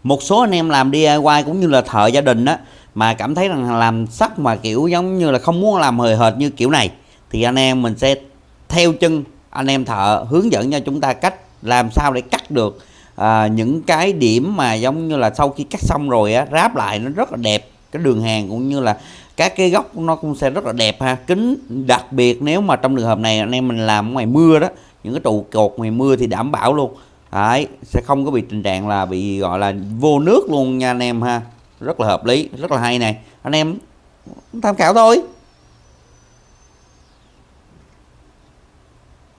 Một số anh em làm DIY cũng như là thợ gia đình á, mà cảm thấy rằng làm sắt mà kiểu giống như là không muốn làm hời hợt như kiểu này, thì anh em mình sẽ theo chân anh em thợ hướng dẫn cho chúng ta cách làm sao để cắt được những cái điểm mà giống như là sau khi cắt xong rồi á, ráp lại nó rất là đẹp, cái đường hàng cũng như là các cái góc nó cũng sẽ rất là đẹp ha, kính. Đặc biệt nếu mà trong trường hợp này anh em mình làm ở ngoài mưa đó, những cái trụ cột ngoài mưa thì đảm bảo luôn đấy, sẽ không có bị tình trạng là bị gọi là vô nước luôn nha anh em ha. Rất là hợp lý, rất là hay này, anh em tham khảo thôi.